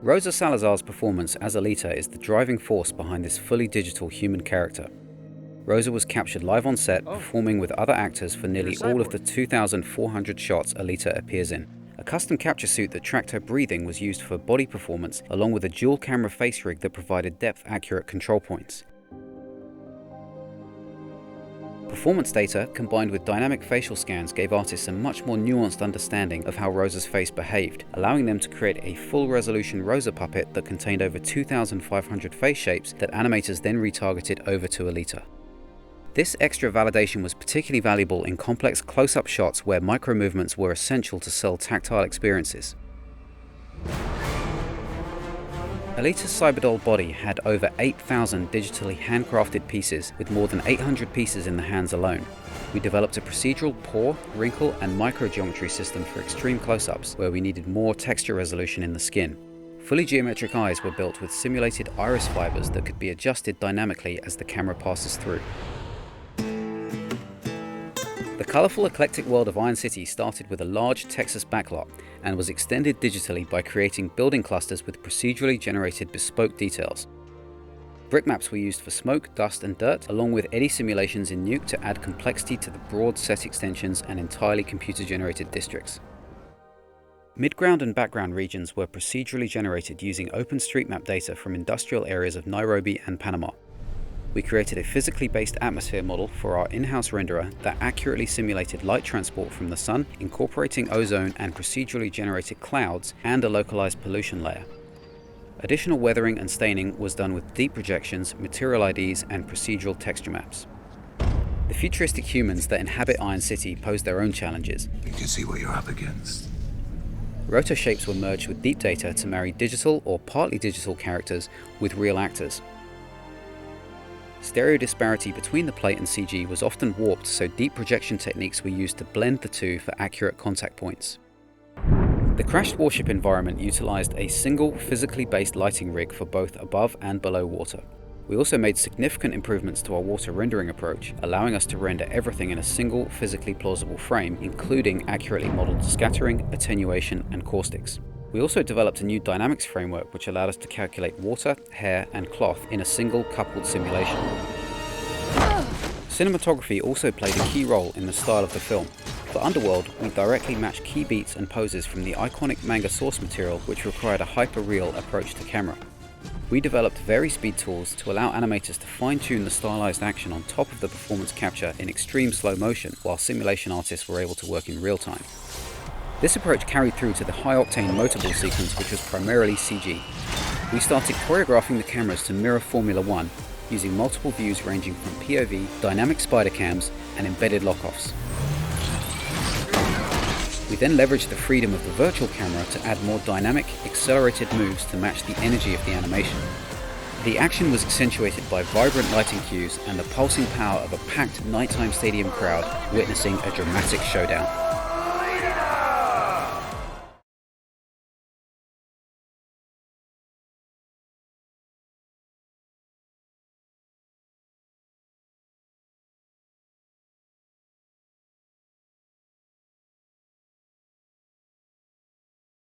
Rosa Salazar's performance as Alita is the driving force behind this fully digital human character. Rosa was captured live on set, performing with other actors for nearly all of the 2,400 shots Alita appears in. A custom capture suit that tracked her breathing was used for body performance, along with a dual camera face rig that provided depth-accurate control points. Performance data, combined with dynamic facial scans, gave artists a much more nuanced understanding of how Rosa's face behaved, allowing them to create a full-resolution Rosa puppet that contained over 2,500 face shapes that animators then retargeted over to Alita. This extra validation was particularly valuable in complex close-up shots where micro-movements were essential to sell tactile experiences. Alita's cyberdoll body had over 8,000 digitally handcrafted pieces, with more than 800 pieces in the hands alone. We developed a procedural pore, wrinkle, and microgeometry system for extreme close-ups, where we needed more texture resolution in the skin. Fully geometric eyes were built with simulated iris fibers that could be adjusted dynamically as the camera passes through. The colourful, eclectic world of Iron City started with a large Texas backlot and was extended digitally by creating building clusters with procedurally generated bespoke details. Brick maps were used for smoke, dust and dirt, along with eddy simulations in Nuke to add complexity to the broad set extensions and entirely computer-generated districts. Midground and background regions were procedurally generated using OpenStreetMap data from industrial areas of Nairobi and Panama. We created a physically based atmosphere model for our in-house renderer that accurately simulated light transport from the sun, incorporating ozone and procedurally generated clouds and a localized pollution layer. Additional weathering and staining was done with deep projections, material IDs, and procedural texture maps. The futuristic humans that inhabit Iron City pose their own challenges. You can see what you're up against. Roto shapes were merged with deep data to marry digital or partly digital characters with real actors. Stereo disparity between the plate and CG was often warped, so deep projection techniques were used to blend the two for accurate contact points. The crashed warship environment utilized a single physically based lighting rig for both above and below water. We also made significant improvements to our water rendering approach, allowing us to render everything in a single physically plausible frame, including accurately modeled scattering, attenuation, and caustics. We also developed a new dynamics framework which allowed us to calculate water, hair, and cloth in a single coupled simulation. Cinematography also played a key role in the style of the film. For Underworld, we directly matched key beats and poses from the iconic manga source material, which required a hyper-real approach to camera. We developed vari-speed tools to allow animators to fine-tune the stylized action on top of the performance capture in extreme slow motion, while simulation artists were able to work in real time. This approach carried through to the high-octane motorball sequence, which was primarily CG. We started choreographing the cameras to mirror Formula 1, using multiple views ranging from POV, dynamic spider cams, and embedded lock-offs. We then leveraged the freedom of the virtual camera to add more dynamic, accelerated moves to match the energy of the animation. The action was accentuated by vibrant lighting cues and the pulsing power of a packed nighttime stadium crowd witnessing a dramatic showdown.